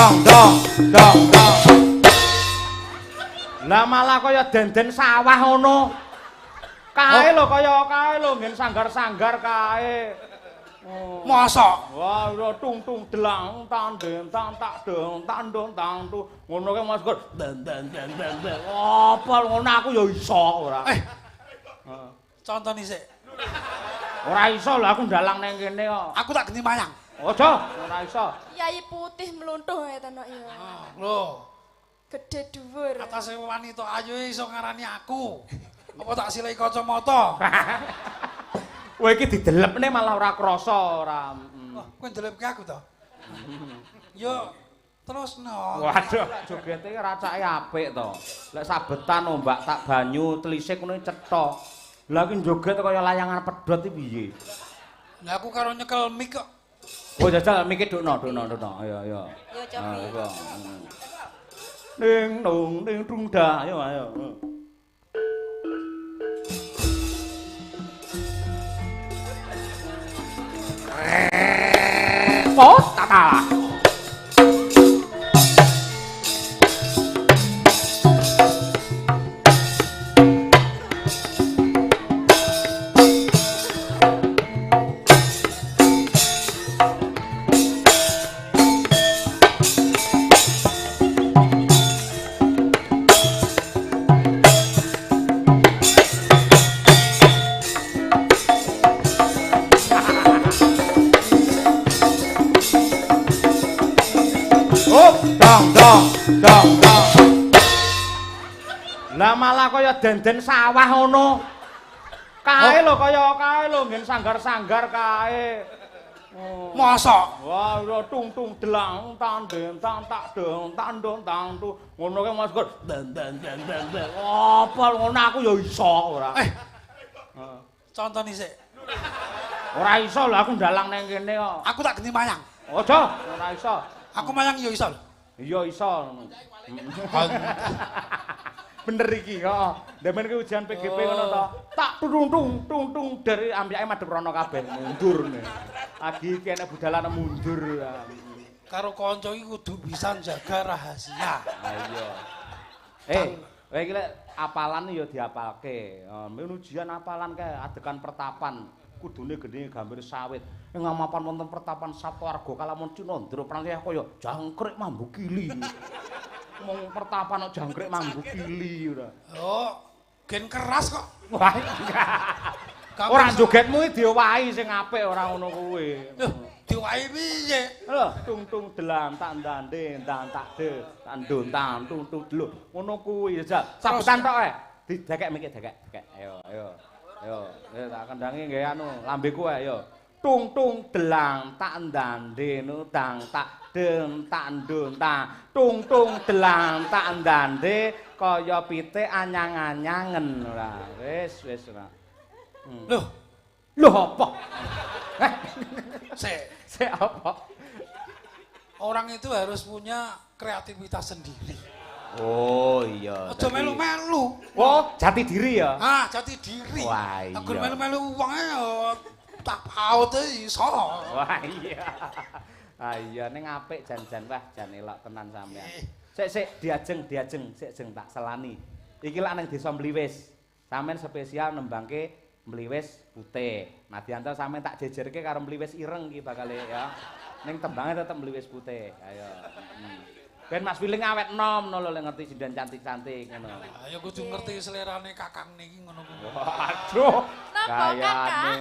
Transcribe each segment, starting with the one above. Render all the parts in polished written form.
dong dong dong dong. Lah malah kaya den-den sawah ngono. Kae lho kaya kae lho nggen sanggar-sanggar kae. Masa? Wah, tung tung delang tandem tang tak dong tandong tang tu. Ngono kae Mas Gur. Dan. Apa ngono aku ya iso ora. Contoni sik. Ora iso lho aku ndalang nang kene kok. Aku tak geni mayang. Aja, ora iso. Yai putih mluntuh ya tenan ya. Lho, Gede dhuwur. atase wanita ayu iso ngarani aku. Apa tak silai kacamata? Kowe iki didelepne malah ora krasa ora. Wah, kowe ndelepke aku to? Yo, terusno. Waduh, jogete racake apik to. Lek sabetan ombak tak banyu telisik ngono cetha. Lah iki joget kaya layangan pedhot iki piye? Lah aku karo nyekel mik kok. Oh jajal miki dukno. Ayo. Yo cobi. Ning nung ning dung dah. Ayo. Oh, tata. Dong. Lah malah kaya den-den sawah ngono. Kae lho kaya kae lho nggen sanggar-sanggar kae. Masa? Wah, tung delang tandem tang tak dong tandong tang tu. Ngono kae Mas Gur. Dan. Apa ngono aku ya iso ora. Contoni sik. Ora iso lho aku ndalang nang kene kok. Aku tak geni mayang. Aja, ora iso. Aku mayang yo iso lho. Iya iso. Bener iki, heeh. Ndemen ki ujian PGP ngono to. Tak tung dari ambiyake madhep rono kabeh mundur. Lagi kene budalane mundur. Karo kanca iki kudu bisa jaga rahasia. Iya. Kowe iki lek apalan ya diapalke. Men ujian apalan kae adegan pertapan. Kudune gene gambir sawit. Ing ngamapan wonten pertapan Saptawarga kalamun Cinandra praniyah kaya jangkrik mambu kili. Mung pertapan kok jangkrik mambu kili ora. Oh, gen keras kok. Wah. Ora jogetmu iki diowahi sing apik ora ngono kuwi. Lho, diwahi piye? Lho, tung delam tak ndande ndang tak de, tak ndontan tung lho. Ngono kuwi ya, sabetan tok ae. Didekek mikir dekek. Ayo, tak kendangi nggih anu, lambeku ae yo. Tung delang tak ndande nutang tak den tak ndontan. Tung delang tak ndande kaya pitik anyang-anyangen ora. Wis ora. Lho apa? Sik apa? Orang itu harus punya kreativitas sendiri. Oh iya. Aja melu-melu. Oh, jati diri ya? Ah, jati diri. Wah iya. Aku melu-melu wong tak paut iso. Wah iya. Ah iya ning apik jan-jan wah jan elok tenan sampean. Sik diajeng sik tak selani. Iki lak ning desa Mliwis. Sampeyan spesial nembangke Mliwis putih. Nadyanto sampeyan tak jejerke karo Mliwis ireng iki bakal ya. Ning tembange tetep Mliwis putih. Ayo. Ben Mas Wiling awet nom lho lek ngerti sinden cantik-cantik ngono. Ayo kudu ngerti selerane kakang niki ngono kuwi. Waduh. Napa kakak?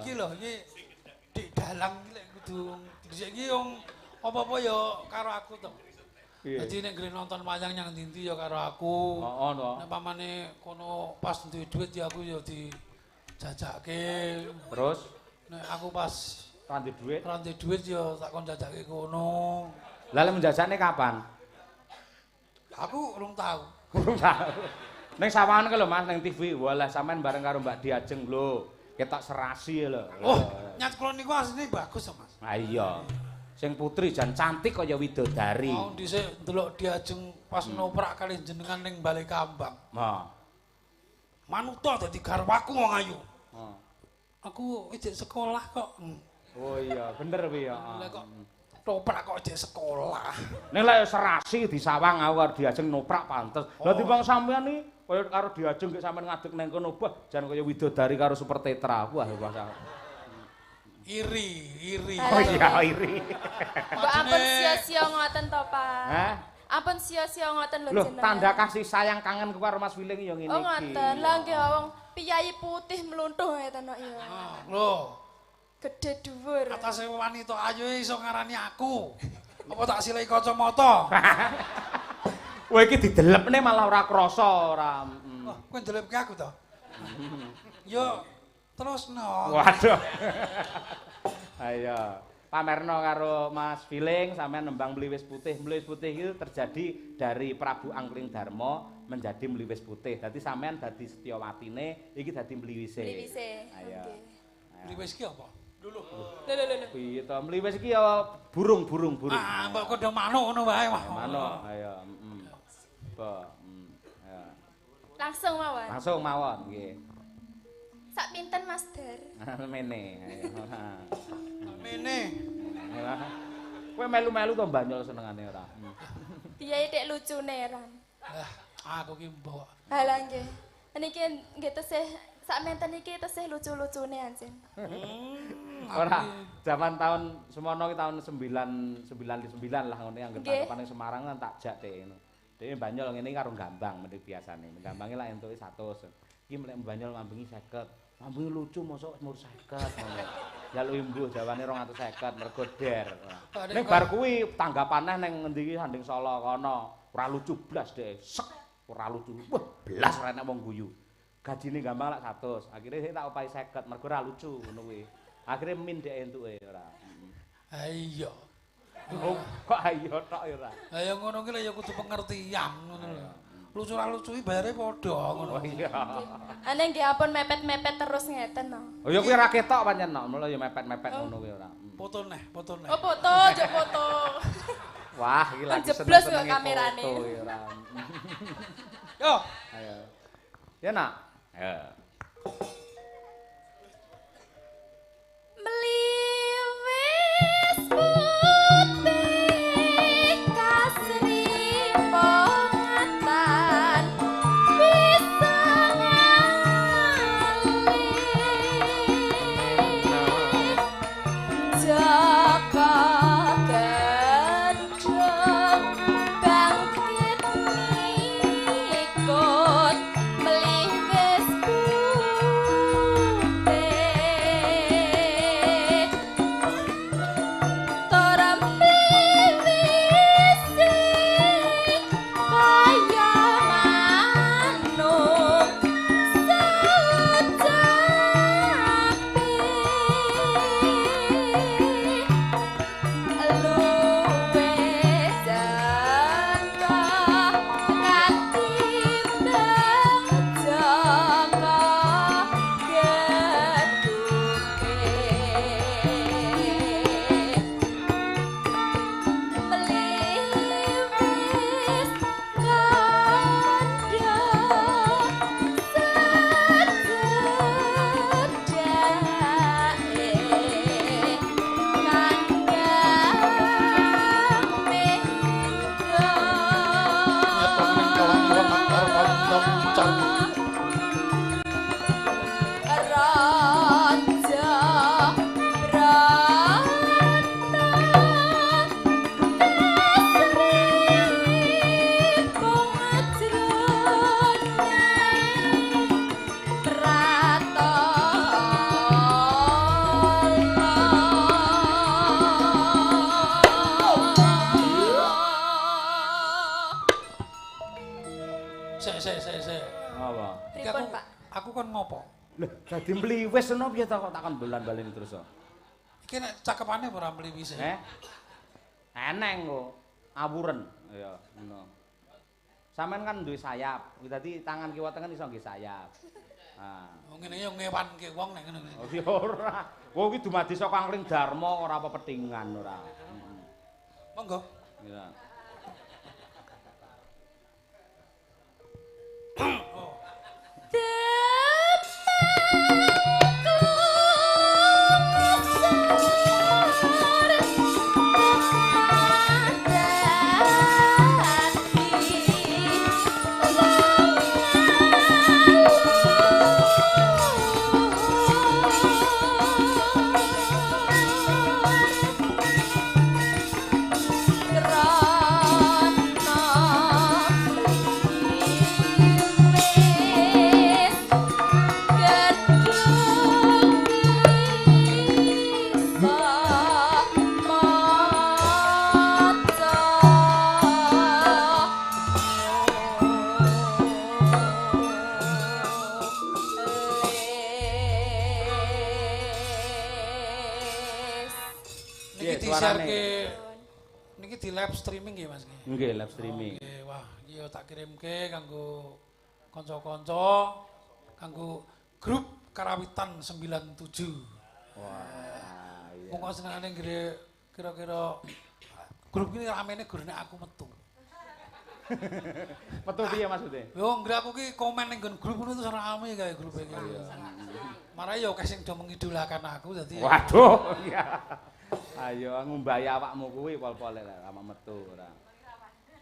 Iki lho iki Dik Dalang iki lek kudu dhisik iki wong apa-apa ya karo aku to. Dadi nek ngene nonton wayang nyang ndi ya karo aku. Heeh to. Nek pamane kono pas duwe duit ya aku ya dijajake. Terus Nek aku pas ora duwe duit ya tak kon jajake kono. Lah lek menjajane kapan? Aku urung tahu. Urung tahu. Ning sawangan ke lho Mas ning TV. Walah sampean bareng karo Mbak Diajeng lho. Ketok serasi lho. Oh, nyat kula niku asline bagus to Mas. Ah iya. Sing putri jan cantik kaya widodari. Mau dhisik ndelok Diajeng pas noprak kali jenengan ning Balai Kambang. Nah. Manuta dadi garwaku wong ayu. Heeh. Aku ijek sekolah kok. Oh iya, bener kuwi ya. Lah kok Toprak kok jek sekolah. Nek lek serasi disawang aku karo diajeng noprak pantes. Lah timbang sampean iki kaya karo diajeng gek sampean ngadeg nang kono bah jan kaya widodari karo Super Tetra. Wah wah. Iri. Oh iya iri. Mbak ampun sia-sia ngoten to, Pak. Hah? Ampun sia-sia ngoten lho Loh, jenengan. tanda kasih sayang kangen ku karo Mas Wiling ya ngene iki. Oh ngoten. Lah nggih wong piyayi putih mluntuh ngeten kok ya. Loh, Gede dhuwur. atase wanita ayu iso ngarani aku. Apa tak silai kacamata? Kowe iki didelepne malah ora krasa ora. Wah, kowe ndelepke aku to? Yo, terusno. Waduh. Ayo, pamerno karo Mas Wiling sampean nembang Mliwis Putih. Mliwis Putih itu terjadi dari Prabu Angkring Darma menjadi Mliwis Putih. Dadi sampean dadi Setyawatine, iki dadi Mliwise. Mliwise. Ayo. Mliwis ki apa? Lho. Piye to? Mliwis iki ya burung. Ah, mbok kodho manuk ngono wae. Manuk. Ayo, Apa? Ya. Langsung mawon. Langsung mawon nggih. Sak pinten Mas Dar? Mene. Ayo. Mene. Kowe melu-melu to banyol senengane ora? Piyayi tek lucune Ran. Aku ki mbok. Halah nggih. Niki nggih tesih sakmenten iki tesih lucu-lucune anjen. Ora, zaman tahun semono ki tahun 99 lah ngene anggere tangkapan ning Semarang kan tak jak dhek ngono. Dhek banyol ngene karo gambang mesti biasane. Gambange lak entuke 100. Iki mlek banyol mambengi 50. Mambengi lucu mosok umur 50 ngono. Jaluk imbuh jawane 250 mergo der. Ning bar kuwi tanggapaneh ning ngendi iki Sanding Solo kono. Ora lucu blas dhek. Sek, ora lucu. Wah, blas ora enak wong guyu. Gajine gampang lak 100. Akhire sik tak opahi 50 mergo ora lucu ngono kuwi. Akhire min dhek entuke ora. Ha iya. Oh, kok ayo tok ya ora. Ha ya ngono ki lho ya kudu pengertian ngono lho. Lucu ra lucu bayare padha ngono. Oh iya. Ane nggih ampun mepet-mepet terus ngeten no. Oh ya kuwi ora ketok pancen no, mula ya mepet-mepet ngono kuwi ora. Foto neh. Oh foto, jok foto. Wah, iki lagi Jeblos kok seneng-senenge kamerane. foto ya ora. Yo, Ayo. Ya nak. Ya. Mliwis putih kasri pongatan bisa ngalih Jaka gendong bangkit ikut mliwis putih Tora mliwisi kaya manuk secapi luwe jangka katimbang jangka geduke Meliwis kandha sededake Raja Brata sik. Apa? Iki Pripun, Pak? Aku kon ngopo? Lho, dadi mliwis ngono piye to kok takon dolan-balen terus kok. Iki nek cakepane ora mliwis. Eneng kok. Awuren. Ya, ngono. Sampeyan kan duwe sayap. Dadi tangan kiwa tengen iso nggih sayap. Nah. Wong ngene ya ngewanke wong nek ngono. Oh ya ora. Wong iki dumadi saka Angkring Darma ora apa petingan ora. Monggo. Ya. Demakku Niki di-share-ke niki di live streaming nggih Mas nggih. Nggih, live streaming. Nggih, wah, iki yo tak kirimke kanggo kanca-kanca kanggo grup Karawitan 97. Wah, iya. Wong kok senengane kira-kira grup ini ramene gurune aku metu. Metu piye maksudnya? Yo nggih aku ki komen ning nggon grup ngono terus rame kae grup iki. Marai yo akeh sing do mengidolakan aku dadi. Waduh, iya. Ayo ngumbahi awakmu kuwi pol-pole lek ama metu ora.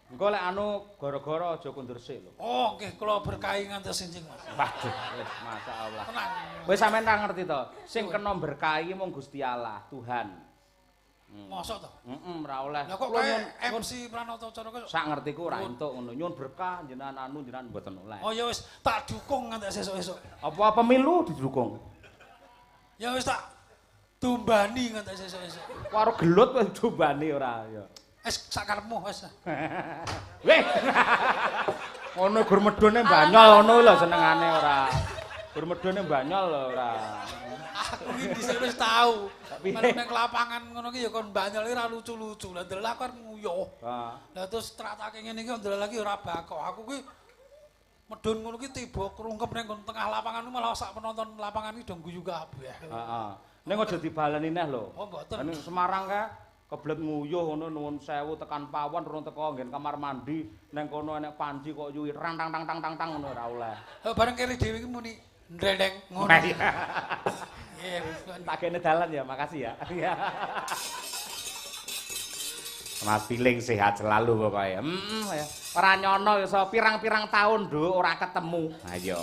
Engko lek anu gara-gara aja kondur sik lho. Oh, nggih kula berkahi ngantos sinjing Mas. Waduh, wis masyaallah. Tenang. Wis sampean ra ngerti to, sing kena berkahi mung Gusti Allah, Tuhan. Mosok to? Ora oleh. Lah kok kaya MC Pranoto Cara kok sak ngertiku ora entuk ngono. Nyuwun berkah jenengan anu jenengan mboten oleh. oh ya wis tak dukung nganti sesuk-esuk. Apa pemilu didukung? Ya wis tak tumbani nganti sesuk-esuk. Karo gelut wis diombani ora ya. Wis sak karepmu wis. Weh. Ngono gur medhone Banyol ngono lho senengane ora. Gur medhone Banyol lho ora. Aku iki dhisik wis tau. Melu ning lapangan ngono ki ya kon Banyol iki ora lucu-lucu. Lah ndelok aku arep nguyuh. Ha. Lah terus tratake ngene iki ndelok lagi ora bakok. Aku ki medhun ngono ki tiba krungkep ning tengah lapangan malah sak penonton lapangan iki do guyu kabeh. Heeh. Ning aja dibaleni neh lho. Oh mboten. Ning Semarang kae keblet nguyuh ngono nuwun sewu tekan pawon urung teko nggen kamar mandi ning kono enek panji kok yuwi rang tang tang tang tang tang ngono ora oleh. Bareng kene dhewe iki muni ndrendeng ngono. Iya, tak kene dalan ya, makasih ya. Mas feeling sehat selalu pokoknya. Ya. Ora nyono iso pirang-pirang tahun Nduk ora ketemu. Ha iya.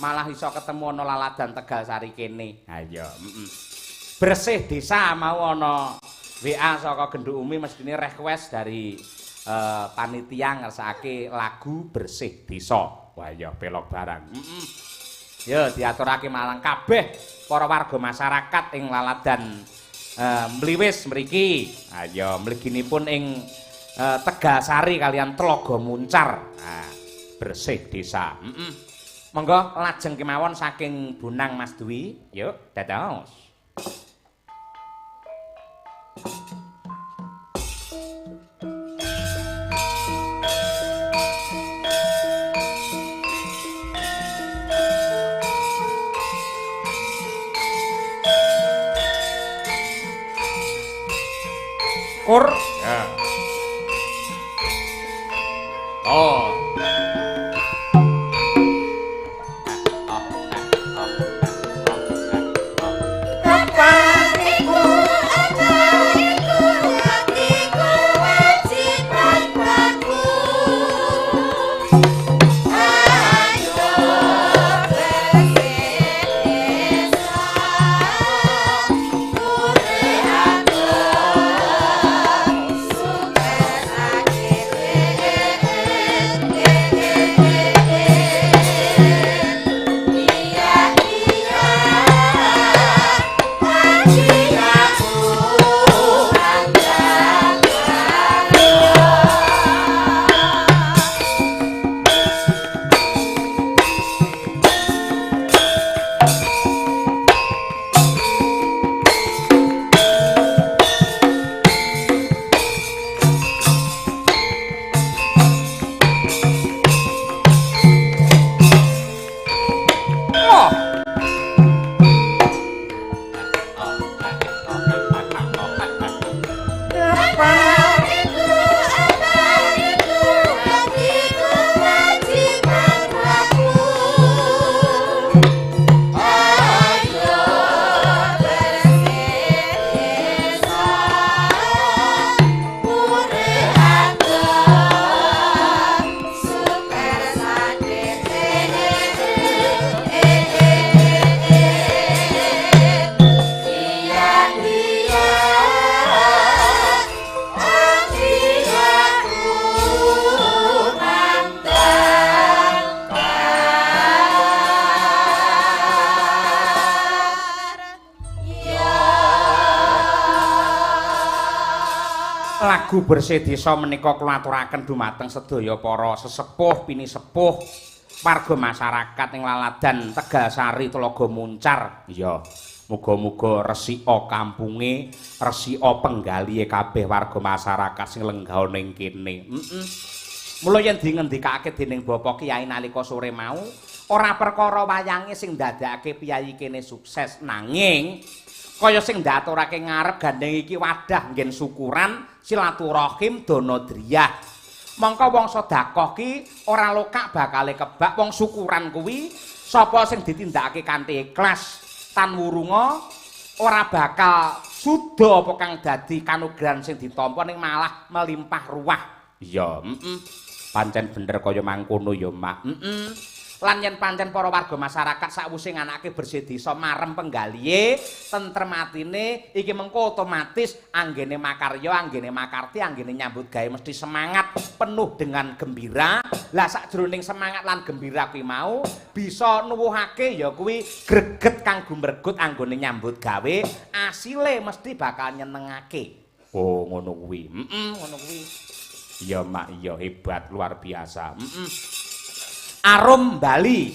Malah iso ketemu ana laladan Tegal Sari kene. Ha iya, Bersih desa mau ana WA saka Genduk Umi mestine request dari panitia ngersakake lagu Bersih Desa. Wah iya pelok barang. Ya diaturake malang kabeh para warga masyarakat ing laladan Mliwis mriki. Ha ya mliginipun ing Tegasari kalian Tlaga Muncar. Nah, Bersih Desa. Monggo lajeng kemawon saking Bonang Mas Dwi. Yuk, dados. Kur. Ya. Oh. Lagu Bersih Desa menika kula aturaken dumateng sedaya para sesepuh, pinisepuh, warga masyarakat ing laladan Tegasari Tlaga Muncar. Iya. Muga-muga resika kampunge, resika penggalihe kabeh warga masyarakat sing lenggah ning kene. Mula yen dingendikake dening Bapak Kyai nalika sore mau, ora perkara wayange sing ndadekake piyai kene sukses, nanging kaya sing ndaturake ngarep gandeng iki wadah nggen syukuran, silaturahim, dana driyah. Mongko wong sedekah ki ora lokak bakale kebak, wong syukuran kuwi sapa sing ditindakake kanthi ikhlas tan wurunga ora bakal suda apa kang dadi kanugrahan sing ditampa ning malah melimpah ruah. Iya, pancen bener kaya mangkono ya, Mak. Lan yen pancen para warga masyarakat sakwise nganake bersih desa marem penggalihe, tentrem atine iki mengko otomatis anggene makarya, anggene makarti, anggene nyambut gawe mesti semangat penuh dengan gembira. Lah sakjroning semangat lan gembira kuwi mau bisa nuwuhake ya kuwi greget kang gumregut anggone nyambut gawe, asile mesti bakal nyenengake. Oh, ngono kuwi. Ngono kuwi. Iya, Mak, iya hebat luar biasa. Arum Bali,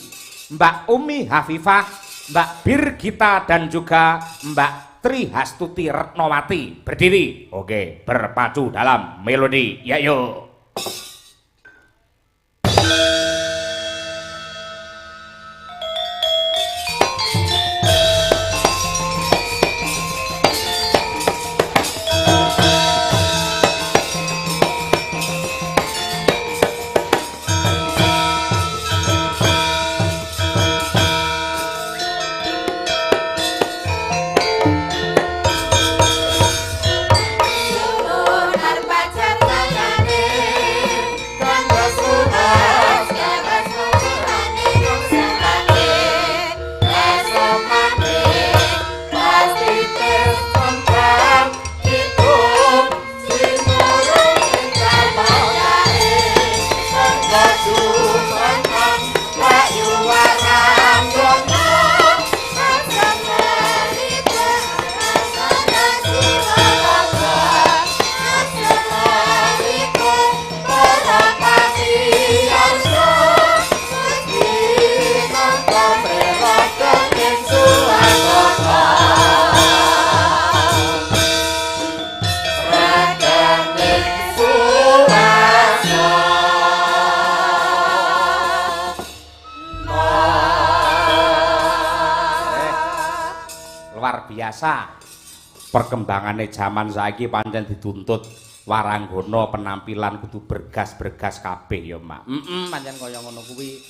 Mbak Umi Hafifah, Mbak Birgita dan juga Mbak Tri Hastuti Retnowati berdiri. Oke, berpacu dalam melodi. Ya yuk. Biasa perkembangannya zaman saiki pancen dituntut waranggana penampilan kudu bergas-bergas kabeh ya, Mak. Pancen kaya ngono kuwi.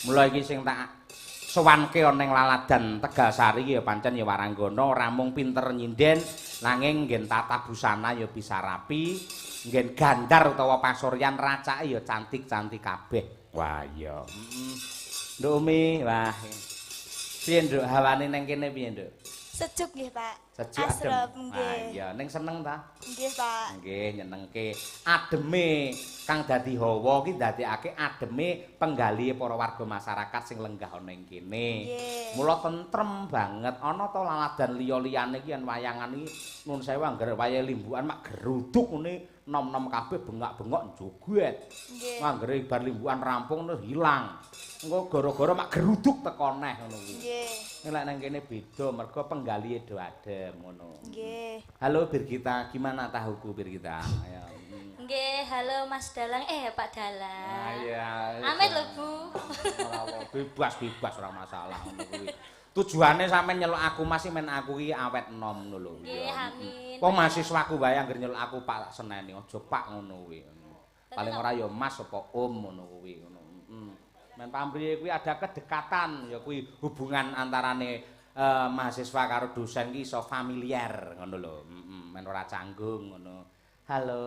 Mula iki sing tak sowanke ana ning Laladan Tegalsari ya pancen ya waranggana ora mung pinter nyinden nanging nggen tata busana ya bisa rapi, nggen gandar utawa pasuryan racake ya cantik-cantik kabeh. Wah iya. Nduk Umi, wah. Piye Nduk hawane ning kene piye Nduk? Sejuk nggih, Pak. Sejuk adem. Nggih. Iya, ning seneng ta? Nggih, Pak. Nggih, nyenengke. Ademe kang dadi hawa ki ndadekake ademe penggalihe para warga masyarakat sing lenggah ana ing kene. Mula tentrem banget. Ana ta laladan liya-liyane ki yen wayangan iki nun sewu anggere wayahe limbukan mak geruduk ngene nom-nom kabeh bengak-bengok joget. Nggih. Anggere bar limbukan rampung terus hilang. Engko gara-gara mak geruduk teko neh ngono kuwi. Nggih. Nek nang kene beda mergo penggalihe do adem ngono. Nggih. Halo Birgita, gimana tahuku Birgita? Ayo. Nggih, halo Mas Dalang, Pak Dalang. Iya. Amit lho, Bu. Ora bebas ora masalah ngono kuwi. Tujuane sampean nyeluk aku Mas men aku iki awet enom ngono lho. Nggih, amin. Kok mahasiswaku wae anggere nyeluk aku Pak seneni aja Pak ngono kuwi. Paling ora ya Mas apa Om ngono kuwi ngono. Men pamrih kuwi ada kedekatan ya kuwi hubungan antarane mahasiswa karo dosen ki iso familiar ngono lho. Men ora canggung ngono. Halo.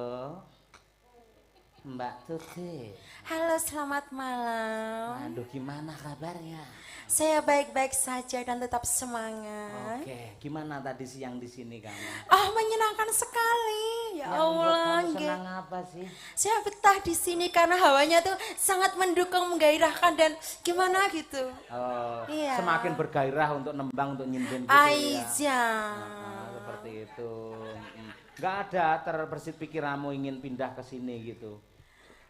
Mbak Tuti. Halo, selamat malam. Aduh, gimana kabarnya? Saya baik-baik saja dan tetap semangat. Oke, gimana tadi siang di sini kamu? Ah, menyenangkan sekali. Ya Allah, kamu senang apa sih? saya betah di sini karena hawanya tuh sangat mendukung, menggairahkan dan gimana gitu. Oh, Iya. semakin bergairah untuk nembang, untuk nyinden gitu ya. Aisyah. Seperti itu. Nggak ada terbersit pikiranmu ingin pindah ke sini gitu?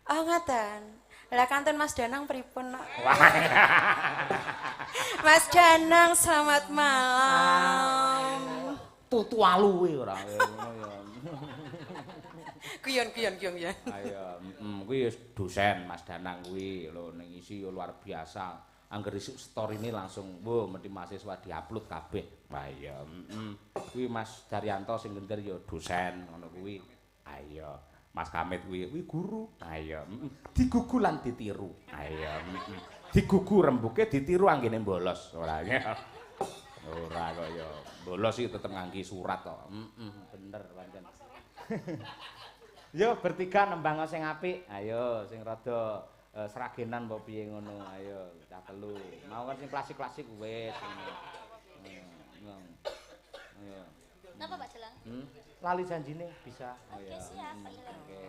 Oh, ngaten. Lah kantun Mas Danang pripun nok? Wah. Mas Danang selamat malam. Tutu alu kuwi ora ngono ya. Kuyon ya. Ayo, kuwi dosen Mas Danang kuwi lho ning isi luar biasa. Angger isuk story ini langsung, wo mesti mahasiswa diupload kabeh. Ayo, kuwi Mas Daryanto sing gender ya dosen ngono kuwi. Ayo, Mas Kamit kuwi guru. Ayo, digugu lan ditiru. Ayo, digugu rembuke ditiru anggene bolos. Ora kaya bolos iki tetep ngangge surat kok. Bener pancen. Yo bertiga nembang sing apik. Ayo sing rada seragenan apa piye ngono. Ayo cah telu. Mau kan sing klasik-klasik wis ngono. Ayo. Napa Pak Jelang? Lali janjine bisa. Oke, siap Pak Jelang. Oke.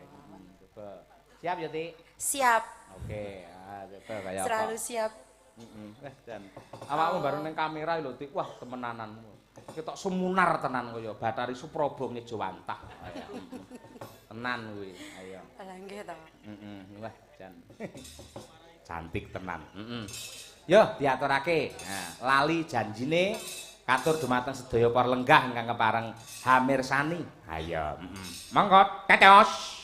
Coba. Siap ya, Ti? Siap. Oke. Coba kaya apa? Selalu siap. Dan awakmu baru ning kamera lho, Ti. Wah, temenanan. Ketok sumunar tenan kaya Bathari Supraba Ngejawantah. Tenan kuwi. Ayo. Lah nggih to. Wah, jan. Cantik tenan. Yo, diaturake. Nah, lali janjine katur dumateng sedaya para lenggah ingkang kepareng hamirsani. Ayo, monggo tetos.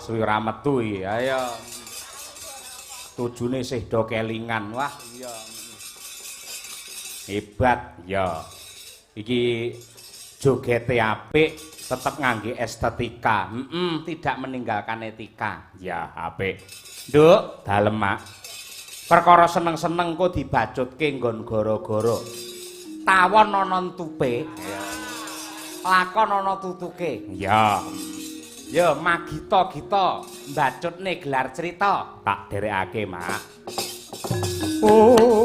suwi ra metu iki. Ayo. Tujune sih do kelingan. Wah, iya. Hebat, ya. Iki jogete apik, tetep ngangge estetika. Tidak meninggalkan etika. Ya, apik. Nduk, dalem mak. Perkara seneng-seneng kok dibacutke nggon gara-gara. Tawon ana entupe, lakon ana tutuke. Ya. Ya magita-gita mbacutne gelar cerita. Tak derekake, Mak. Oh